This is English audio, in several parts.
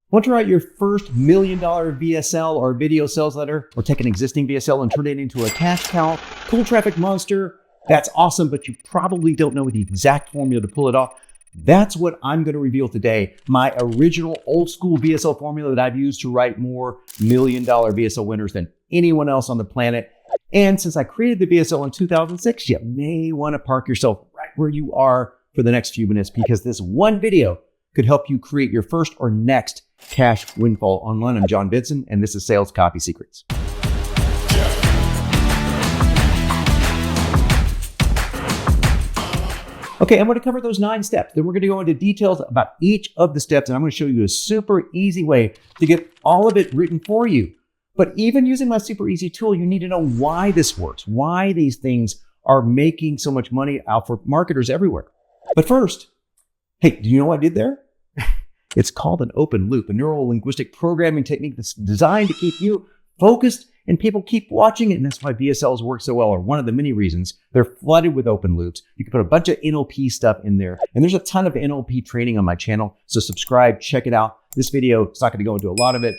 Want to write your first $1 million VSL or video sales letter, or take an existing VSL and turn it into a cash cow, cool traffic monster? That's awesome, but you probably don't know the exact formula to pull it off. That's what I'm going to reveal today. My original old school VSL formula that I've used to write more $1 million VSL winners than anyone else on the planet. And since I created the VSL in 2006, you may want to park yourself right where you are for the next few minutes, because this one video could help you create your first or next cash windfall online. I'm Jon Benson, and this is Sales Copy Secrets. Okay, I'm going to cover those 9 steps. Then we're going to go into details about each of the steps, and I'm going to show you a super easy way to get all of it written for you. But even using my super easy tool, you need to know why this works, why these things are making so much money out for marketers everywhere. But first, hey, do you know what I did there? It's called an open loop, a neuro-linguistic programming technique that's designed to keep you focused, and people keep watching it. And that's why VSLs work so well, or one of the many reasons. They're flooded with open loops. You can put a bunch of NLP stuff in there. And there's a ton of NLP training on my channel. So subscribe, check it out. This video is not going to go into a lot of it.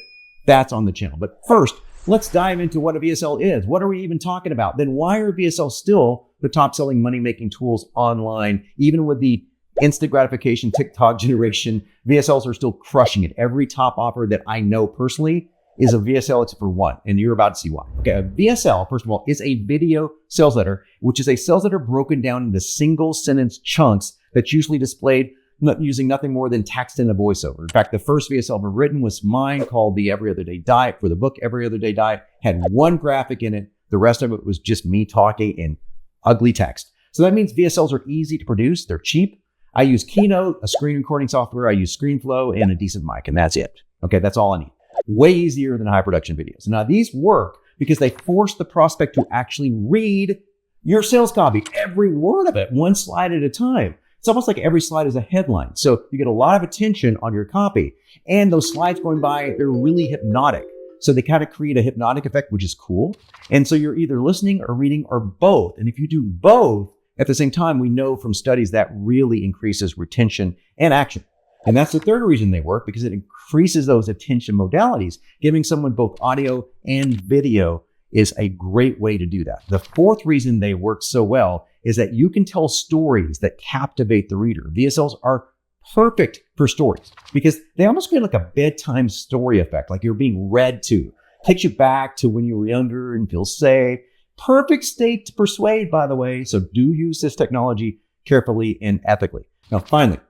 That's on the channel. But first, let's dive into what a VSL is. What are we even talking about? Then why are VSLs still the top selling money-making tools online? Even with the instant gratification TikTok generation, VSLs are still crushing it. Every top offer that I know personally is a VSL except for one, and you're about to see why. Okay, a VSL, first of all, is a video sales letter, which is a sales letter broken down into single sentence chunks that's usually displayed using nothing more than text and a voiceover. In fact, the first VSL ever written was mine, called the Every Other Day Diet, for the book Every Other Day Diet. Had one graphic in it. The rest of it was just me talking in ugly text. So that means VSLs are easy to produce. They're cheap. I use Keynote, a screen recording software. I use ScreenFlow and a decent mic, and that's it. Okay, that's all I need. Way easier than high production videos. Now, these work because they force the prospect to actually read your sales copy, every word of it, one slide at a time. It's almost like every slide is a headline. So you get a lot of attention on your copy, and those slides going by, they're really hypnotic. So they kind of create a hypnotic effect, which is cool. And so you're either listening or reading or both. And if you do both at the same time, we know from studies that really increases retention and action. And that's the third reason they work, because it increases those attention modalities. Giving someone both audio and video is a great way to do that. The fourth reason they work so well is that you can tell stories that captivate the reader. VSLs are perfect for stories because they almost create like a bedtime story effect, like you're being read to. Takes you back to when you were younger and feel safe. Perfect state to persuade, by the way. So do use this technology carefully and ethically. Now, finally,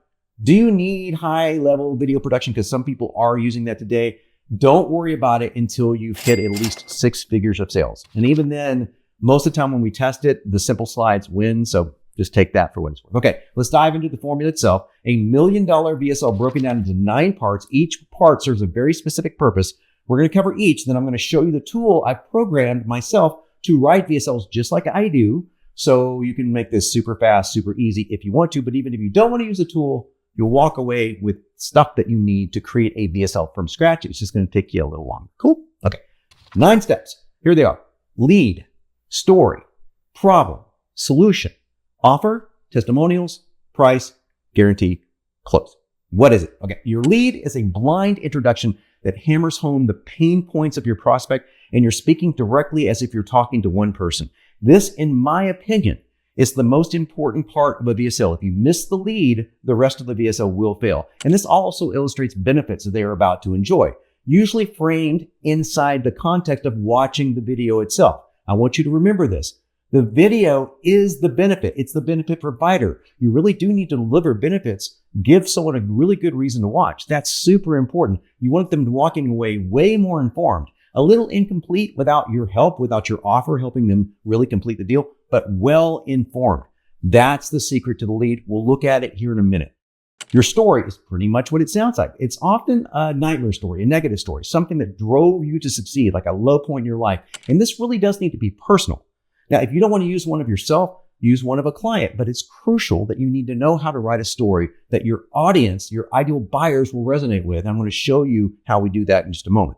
do you need high-level video production? Because some people are using that today. Don't worry about it until you've hit at least 6 figures of sales. And even then, most of the time when we test it, the simple slides win. So just take that for what it's worth. Okay, let's dive into the formula itself. A $1 million VSL broken down into 9 parts. Each part serves a very specific purpose. We're going to cover each. Then I'm going to show you the tool I programmed myself to write VSLs just like I do. So you can make this super fast, super easy if you want to. But even if you don't want to use the tool, you'll walk away with stuff that you need to create a VSL from scratch. It's just going to take you a little longer. Cool? Okay. 9 steps. Here they are. Lead, story, problem, solution, offer, testimonials, price, guarantee, close. What is it? Okay. Your lead is a blind introduction that hammers home the pain points of your prospect, and you're speaking directly as if you're talking to one person. This, in my opinion, is the most important part of a VSL. If you miss the lead, the rest of the VSL will fail. And this also illustrates benefits that they are about to enjoy, usually framed inside the context of watching the video itself. I want you to remember this. The video is the benefit. It's the benefit provider. You really do need to deliver benefits. Give someone a really good reason to watch. That's super important. You want them walking away way more informed. A little incomplete without your help, without your offer helping them really complete the deal, but well informed. That's the secret to the lead. We'll look at it here in a minute. Your story is pretty much what it sounds like. It's often a nightmare story, a negative story, something that drove you to succeed, like a low point in your life. And this really does need to be personal. Now, if you don't want to use one of yourself, use one of a client, but it's crucial that you need to know how to write a story that your audience, your ideal buyers will resonate with. I'm going to show you how we do that in just a moment.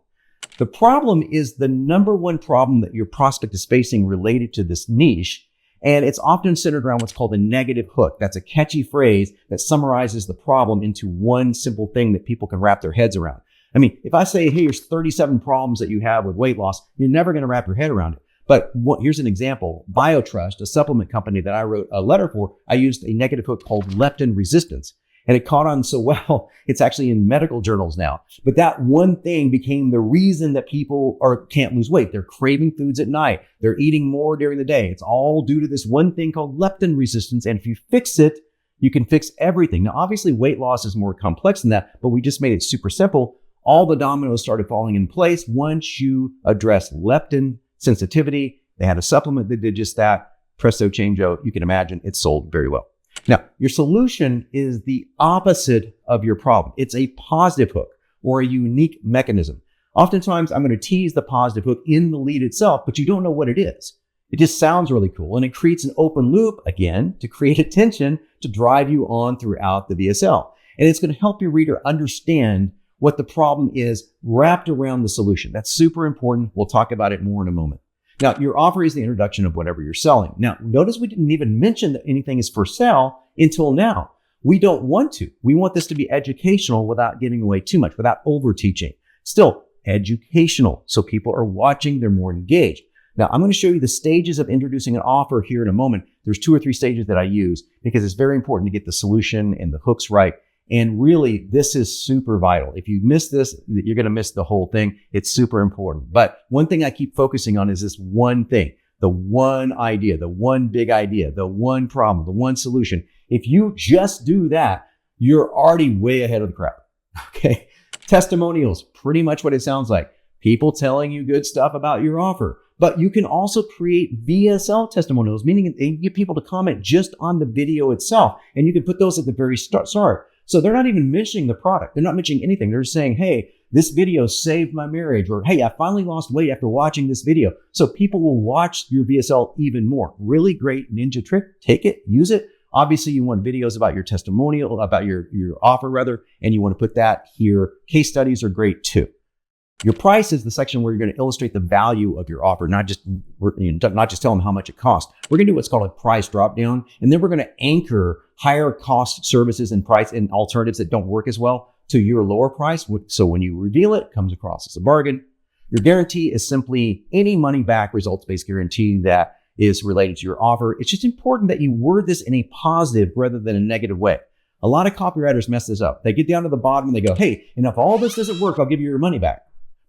The problem is the number one problem that your prospect is facing related to this niche, and it's often centered around what's called a negative hook. That's a catchy phrase that summarizes the problem into one simple thing that people can wrap their heads around. I mean, if I say, hey, here's 37 problems that you have with weight loss, you're never going to wrap your head around it. But here's an example. BioTrust, a supplement company that I wrote a letter for, I used a negative hook called leptin resistance. And it caught on so well, it's actually in medical journals now. But that one thing became the reason that people can't lose weight. They're craving foods at night. They're eating more during the day. It's all due to this one thing called leptin resistance. And if you fix it, you can fix everything. Now, obviously, weight loss is more complex than that, but we just made it super simple. All the dominoes started falling in place once you address leptin sensitivity. They had a supplement that did just that. Presto changeo. You can imagine it sold very well. Now, your solution is the opposite of your problem. It's a positive hook or a unique mechanism. Oftentimes, I'm going to tease the positive hook in the lead itself, but you don't know what it is. It just sounds really cool, and it creates an open loop, again, to create attention to drive you on throughout the VSL. And it's going to help your reader understand what the problem is wrapped around the solution. That's super important. We'll talk about it more in a moment. Now, your offer is the introduction of whatever you're selling. Now, notice we didn't even mention that anything is for sale until now. We don't want to. We want this to be educational without giving away too much, without over teaching. Still educational. So people are watching, they're more engaged. Now, I'm going to show you the stages of introducing an offer here in a moment. There's 2 or 3 stages that I use because it's very important to get the solution and the hooks right. And really, this is super vital. If you miss this, you're going to miss the whole thing. It's super important. But one thing I keep focusing on is this one thing, the one idea, the one big idea, the one problem, the one solution. If you just do that, you're already way ahead of the crowd. Okay. Testimonials, pretty much what it sounds like. People telling you good stuff about your offer. But you can also create VSL testimonials, meaning you get people to comment just on the video itself. And you can put those at the very start. So they're not even mentioning the product. They're not mentioning anything. They're just saying, hey, this video saved my marriage, or hey, I finally lost weight after watching this video. So people will watch your VSL even more. Really great ninja trick. Take it, use it. Obviously, you want videos about your testimonial, about your offer rather, and you want to put that here. Case studies are great too. Your price is the section where you're going to illustrate the value of your offer, not just tell them how much it costs. We're going to do what's called a price drop down, and then we're going to anchor higher cost services and price and alternatives that don't work as well to your lower price. So when you reveal it, it comes across as a bargain. Your guarantee is simply any money back results-based guarantee that is related to your offer. It's just important that you word this in a positive rather than a negative way. A lot of copywriters mess this up. They get down to the bottom and they go, hey, and if all this doesn't work, I'll give you your money back.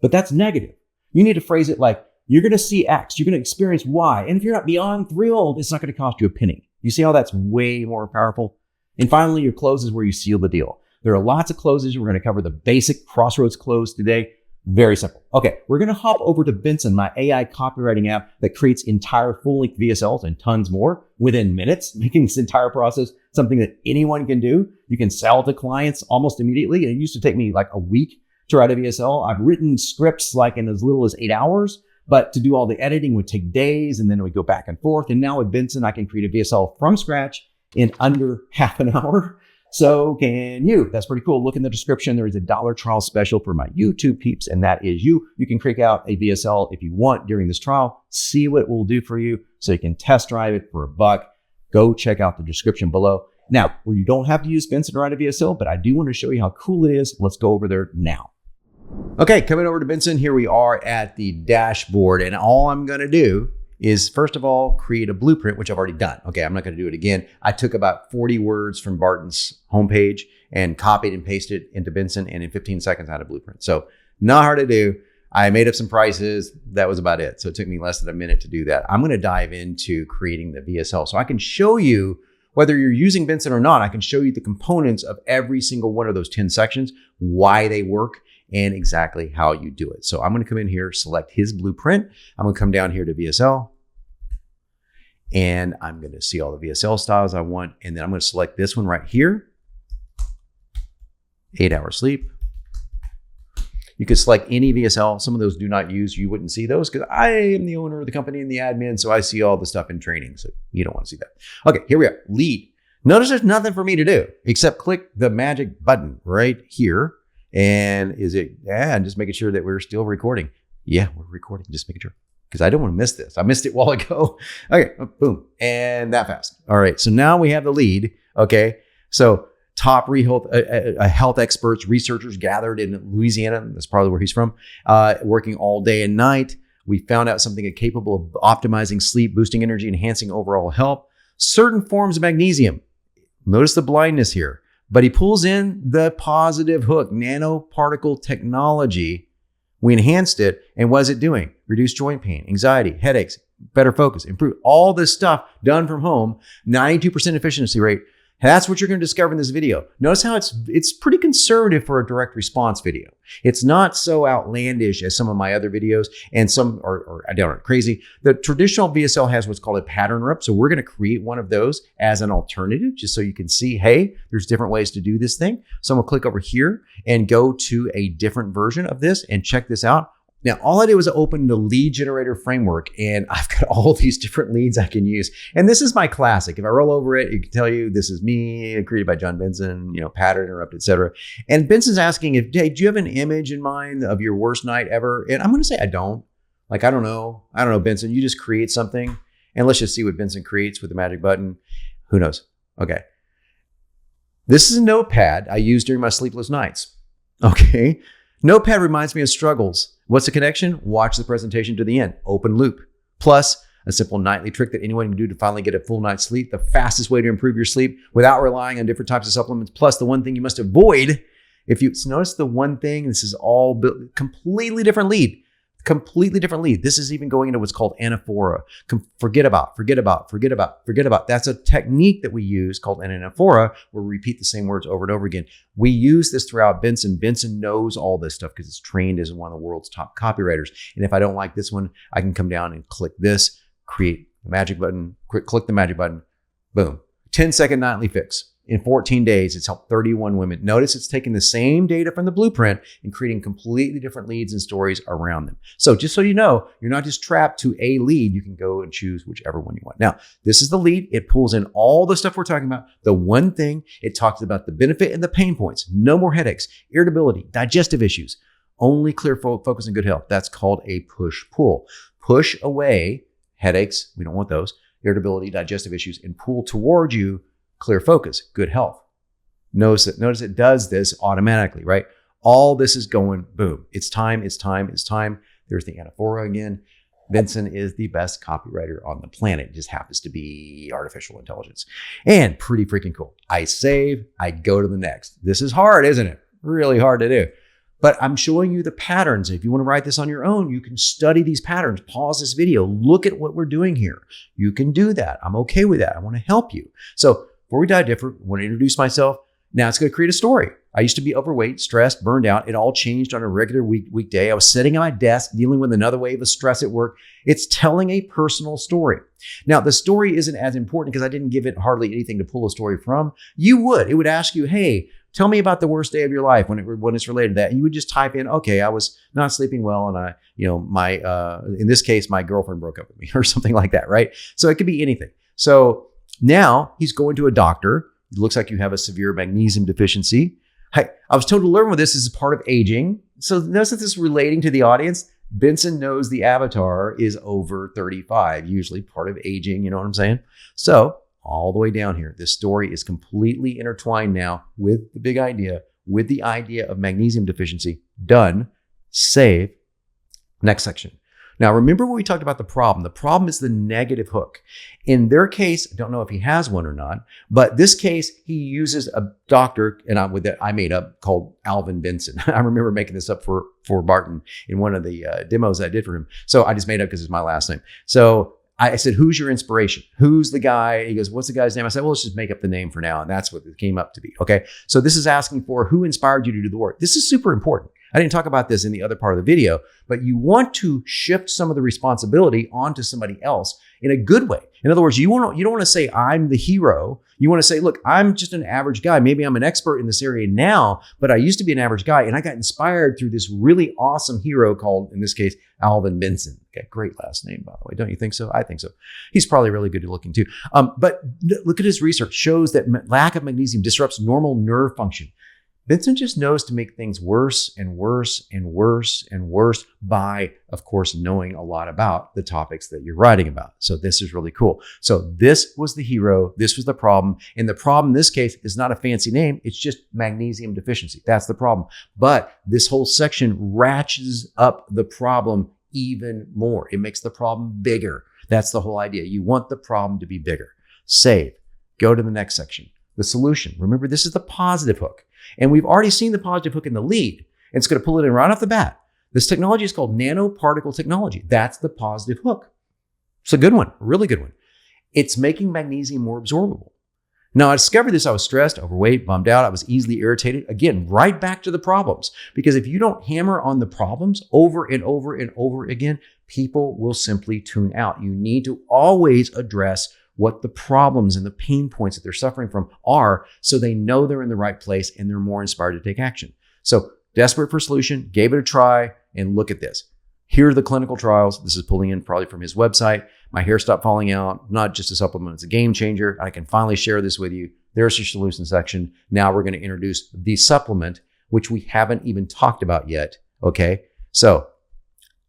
But that's negative. You need to phrase it like, you're going to see X, you're going to experience Y. And if you're not beyond thrilled, it's not going to cost you a penny. You see how that's way more powerful? And finally, your close is where you seal the deal. There are lots of closes. We're going to cover the basic crossroads close today. Very simple. Okay, we're going to hop over to Benson, my AI copywriting app that creates entire full-length VSLs and tons more within minutes, making this entire process something that anyone can do. You can sell to clients almost immediately. And it used to take me like a week to write a VSL. I've written scripts like in as little as 8 hours, but to do all the editing would take days, and then it would go back and forth. And now with Benson, I can create a VSL from scratch in under half an hour. So can you. That's pretty cool. Look in the description. There is a $1 trial special for my YouTube peeps, and that is you. You can create out a VSL if you want during this trial. See what it will do for you so you can test drive it for $1. Go check out the description below. Now, where you don't have to use Benson to write a VSL, but I do want to show you how cool it is. Let's go over there now. Okay, coming over to Benson, here we are at the dashboard, and all I'm going to do is, first of all, create a blueprint, which I've already done. Okay, I'm not going to do it again. I took about 40 words from Barton's homepage and copied and pasted it into Benson, and in 15 seconds, I had a blueprint. So not hard to do. I made up some prices. That was about it. So it took me less than a minute to do that. I'm going to dive into creating the VSL so I can show you, whether you're using Benson or not, I can show you the components of every single one of those 10 sections, why they work, and exactly how you do it. So I'm going to come in here, select his blueprint. I'm going to come down here to VSL, and I'm going to see all the VSL styles I want. And then I'm going to select this one right here, 8-hour sleep. You could select any VSL. Some of those do not use. You wouldn't see those because I am the owner of the company and the admin. So I see all the stuff in training. So you don't want to see that. Okay, here we are. Lead. Notice there's nothing for me to do except click the magic button right here. And and just making sure that we're still recording. Yeah, we're recording, just making sure, because I don't want to miss this. I missed it a while ago. Okay, boom, and that fast. All right, so now we have the lead. Okay, so top health experts, researchers gathered in Louisiana. That's probably where he's from, working all day and night. We found out something capable of optimizing sleep, boosting energy, enhancing overall health. Certain forms of magnesium. Notice the blindness here. But he pulls in the positive hook, nanoparticle technology. We enhanced it. And what is it doing? Reduce joint pain, anxiety, headaches, better focus, improve. All this stuff done from home, 92% efficiency rate. That's what you're going to discover in this video. Notice how it's pretty conservative for a direct response video. It's not so outlandish as some of my other videos, and some are I don't know, crazy. The traditional VSL has what's called a pattern interrupt. So we're going to create one of those as an alternative, just so you can see, hey, there's different ways to do this thing. So I'm going to click over here and go to a different version of this and check this out. Now, all I did was open the lead generator framework, and I've got all these different leads I can use. And this is my classic. If I roll over it, it can tell you this is me, created by Jon Benson, pattern interrupt, etc. And Benson's asking if, hey, do you have an image in mind of your worst night ever? And I'm going to say I don't. Like, I don't know, Benson. You just create something, and let's just see what Benson creates with the magic button. Who knows? Okay. This is a notepad I use during my sleepless nights. Okay. Notepad reminds me of struggles. What's the connection? Watch the presentation to the end. Open loop. Plus, a simple nightly trick that anyone can do to finally get a full night's sleep. The fastest way to improve your sleep without relying on different types of supplements. Plus, the one thing you must avoid. If you notice the one thing, this is all completely different lead. Completely different lead. This is even going into what's called anaphora. Forget about. That's a technique that we use called an anaphora, where we repeat the same words over and over again. We use this throughout Benson. Benson knows all this stuff because it's trained as one of the world's top copywriters. And if I don't like this one, I can come down and click this, create the magic button, click the magic button, boom. 10-second nightly fix. In 14 days, it's helped 31 women. Notice it's taking the same data from the blueprint and creating completely different leads and stories around them. So just so you know, you're not just trapped to a lead. You can go and choose whichever one you want. Now, this is the lead. It pulls in all the stuff we're talking about. The one thing, it talks about the benefit and the pain points. No more headaches, irritability, digestive issues, only clear focus and good health. That's called a push-pull. Push away headaches. We don't want those. Irritability, digestive issues, and pull toward you clear focus, good health. Notice it does this automatically, right? All this is going boom. It's time. There's the anaphora again. Benson is the best copywriter on the planet. It just happens to be artificial intelligence. And pretty freaking cool. I save, I go to the next. This is hard, isn't it? Really hard to do. But I'm showing you the patterns. If you want to write this on your own, you can study these patterns. Pause this video. Look at what we're doing here. You can do that. I'm okay with that. I want to help you. So before we dive deeper, I want to introduce myself. Now it's going to create a story. I used to be overweight, stressed, burned out. It all changed on a regular weekday. I was sitting at my desk dealing with another wave of stress at work. It's telling a personal story. Now, the story isn't as important because I didn't give it hardly anything to pull a story from. It would ask you, hey, tell me about the worst day of your life when it's related to that. And you would just type in, okay, I was not sleeping well, and in this case, my girlfriend broke up with me or something like that, right? So it could be anything. So now he's going to a doctor. It looks like you have a severe magnesium deficiency. Hey, I was told to learn with this is part of aging. So notice that this is relating to the audience. Benson knows the avatar is over 35, usually part of aging. You know what I'm saying? So all the way down here, this story is completely intertwined now with the big idea, with the idea of magnesium deficiency. Done. Save. Next section. Now, remember when we talked about the problem? The problem is the negative hook. In their case, I don't know if he has one or not, but this case, he uses a doctor, and I made up, called Alvin Benson. I remember making this up for Barton in one of the demos I did for him. So I just made it up because it's my last name. So I said, who's your inspiration? Who's the guy? He goes, what's the guy's name? I said, well, let's just make up the name for now. And that's what it came up to be. Okay. So this is asking for who inspired you to do the work. This is super important. I didn't talk about this in the other part of the video, but you want to shift some of the responsibility onto somebody else in a good way. In other words, you don't want to say, I'm the hero. You want to say, look, I'm just an average guy. Maybe I'm an expert in this area now, but I used to be an average guy. And I got inspired through this really awesome hero called, in this case, Alvin Benson. Okay, great last name, by the way. Don't you think so? I think so. He's probably really good looking too. But look at his research. Shows that lack of magnesium disrupts normal nerve function. Benson just knows to make things worse and worse and worse and worse by, of course, knowing a lot about the topics that you're writing about. So this is really cool. So this was the hero. This was the problem. And the problem in this case is not a fancy name. It's just magnesium deficiency. That's the problem. But this whole section ratchets up the problem even more. It makes the problem bigger. That's the whole idea. You want the problem to be bigger. Save. Go to the next section. The solution. Remember, this is the positive hook. And we've already seen the positive hook in the lead. And it's going to pull it in right off the bat. This technology is called nanoparticle technology. That's the positive hook. It's a good one, a really good one. It's making magnesium more absorbable. Now, I discovered this. I was stressed, overweight, bummed out. I was easily irritated. Again, right back to the problems. Because if you don't hammer on the problems over and over and over again, people will simply tune out. You need to always address what the problems and the pain points that they're suffering from are, so they know they're in the right place and they're more inspired to take action. So desperate for a solution, gave it a try, and look at this. Here are the clinical trials. This is pulling in probably from his website. My hair stopped falling out. Not just a supplement, it's a game changer. I can finally share this with you. There's your solution section. Now we're going to introduce the supplement, which we haven't even talked about yet. Okay, so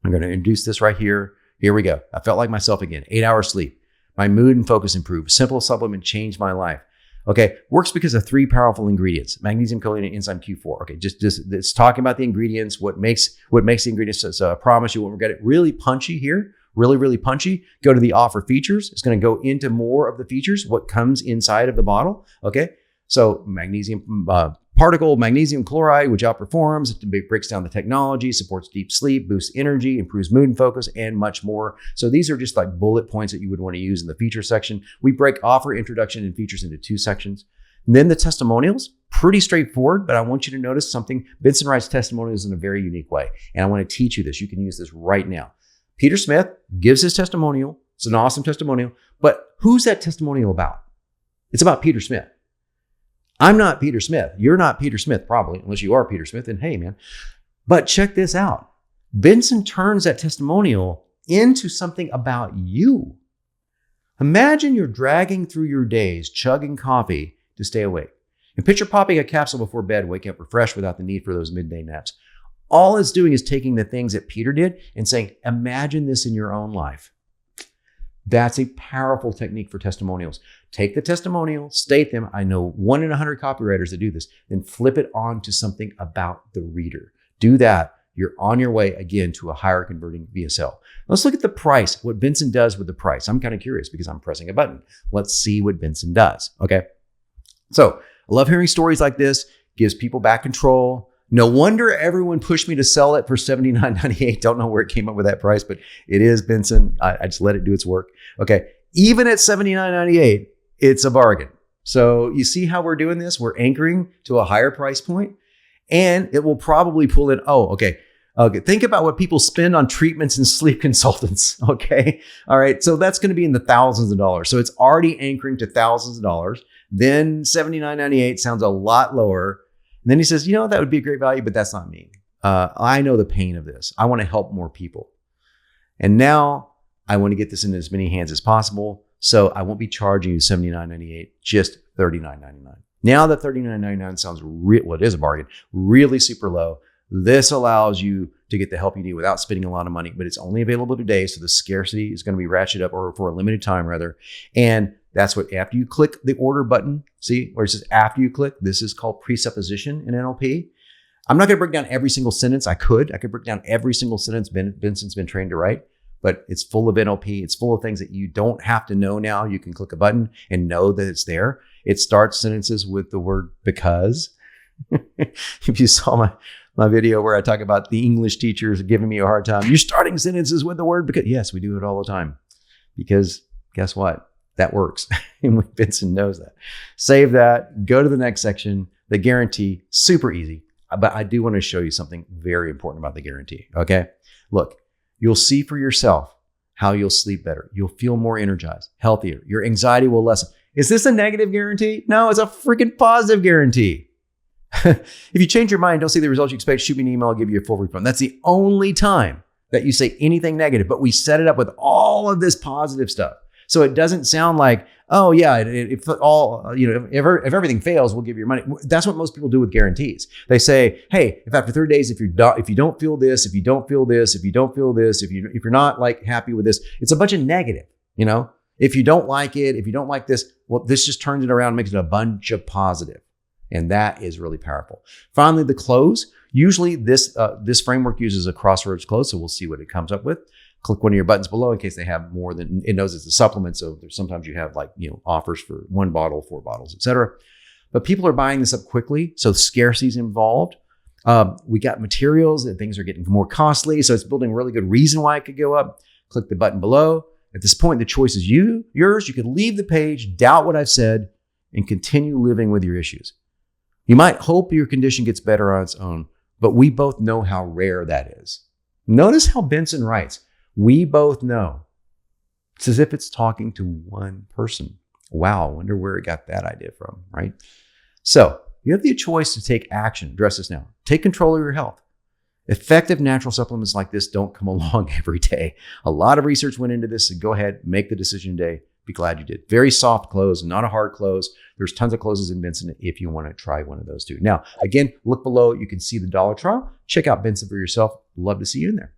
I'm going to introduce this right here. Here we go. I felt like myself again. 8 hours sleep. My mood and focus improved. Simple supplement changed my life. Okay, works because of 3 powerful ingredients: magnesium, choline, and enzyme Q4. Okay, just it's talking about the ingredients, what makes the ingredients. So I promise you won't regret it. Really punchy here, really punchy. Go to the offer features. It's going to go into more of the features, what comes inside of the bottle. Okay, so magnesium particle, magnesium chloride, which outperforms, it breaks down the technology, supports deep sleep, boosts energy, improves mood and focus, and much more. So these are just like bullet points that you would want to use in the feature section. We break offer, introduction, and features into 2 sections. And then the testimonials, pretty straightforward, but I want you to notice something. Benson writes testimonials in a very unique way. And I want to teach you this. You can use this right now. Peter Smith gives his testimonial. It's an awesome testimonial. But who's that testimonial about? It's about Peter Smith. I'm not Peter Smith. You're not Peter Smith, probably, unless you are Peter Smith. And hey, man. But check this out. Benson turns that testimonial into something about you. Imagine you're dragging through your days, chugging coffee to stay awake. And picture popping a capsule before bed, waking up refreshed without the need for those midday naps. All it's doing is taking the things that Peter did and saying, imagine this in your own life. That's a powerful technique for testimonials. Take the testimonial, state them. I know 1 in 100 copywriters that do this. Then flip it on to something about the reader. Do that. You're on your way again to a higher converting VSL. Let's look at the price, what Benson does with the price. I'm kind of curious because I'm pressing a button. Let's see what Benson does. Okay. So I love hearing stories like this. Gives people back control. No wonder everyone pushed me to sell it for $79.98. Don't know where it came up with that price, but it is Benson. I just let it do its work. Okay. Even at $79.98, it's a bargain. So you see how we're doing this? We're anchoring to a higher price point, and it will probably pull in. Okay. Think about what people spend on treatments and sleep consultants. Okay. All right. So that's going to be in the thousands of dollars. So it's already anchoring to thousands of dollars. Then $79.98 sounds a lot lower. And then he says, that would be a great value, but that's not me. I know the pain of this. I want to help more people. And now I want to get this in as many hands as possible. So I won't be charging you $79.98, just $39.99. Now that $39.99 sounds it is a bargain, really super low. This allows you to get the help you need without spending a lot of money, but it's only available today. So the scarcity is going to be ratcheted up, or for a limited time rather. And that's what, after you click the order button, see where it says after you click, this is called presupposition in NLP. I'm not going to break down every single sentence. I could break down every single sentence Benson's been trained to write, but it's full of NLP. It's full of things that you don't have to know now. You can click a button and know that it's there. It starts sentences with the word because. If you saw my video where I talk about the English teachers giving me a hard time, you're starting sentences with the word because. Yes, we do it all the time, because guess what? That works. And Benson knows that. Save that. Go to the next section. The guarantee, super easy. But I do want to show you something very important about the guarantee. Okay. Look, you'll see for yourself how you'll sleep better. You'll feel more energized, healthier. Your anxiety will lessen. Is this a negative guarantee? No, it's a freaking positive guarantee. If you change your mind, don't see the results you expect, shoot me an email, I'll give you a full refund. That's the only time that you say anything negative, but we set it up with all of this positive stuff. So it doesn't sound like, oh yeah, if all, if everything fails, we'll give you your money. That's what most people do with guarantees. They say, hey, if after 30 days, if you don't feel this, if you don't feel this, if you don't feel this, if you're not like happy with this, it's a bunch of negative, if you don't like it, if you don't like this, well, this just turns it around and makes it a bunch of positive. And that is really powerful. Finally, the close. Usually this framework uses a crossroads close. So we'll see what it comes up with. Click one of your buttons below in case they have more than, it knows it's a supplement. So sometimes you have offers for 1 bottle, 4 bottles, etc. But people are buying this up quickly. So scarcity is involved. We got materials and things are getting more costly. So it's building a really good reason why it could go up. Click the button below. At this point, the choice is yours. You could leave the page, doubt what I've said, and continue living with your issues. You might hope your condition gets better on its own, but we both know how rare that is. Notice how Benson writes, we both know. It's as if it's talking to one person. Wow, I wonder where he got that idea from, right? So you have the choice to take action. Address this now. Take control of your health. Effective natural supplements like this don't come along every day. A lot of research went into this, so go ahead, make the decision today. Be glad you did. Very soft close, not a hard close. There's tons of closes in Benson if you want to try one of those too. Now, again, look below. You can see the dollar trial. Check out Benson for yourself. Love to see you in there.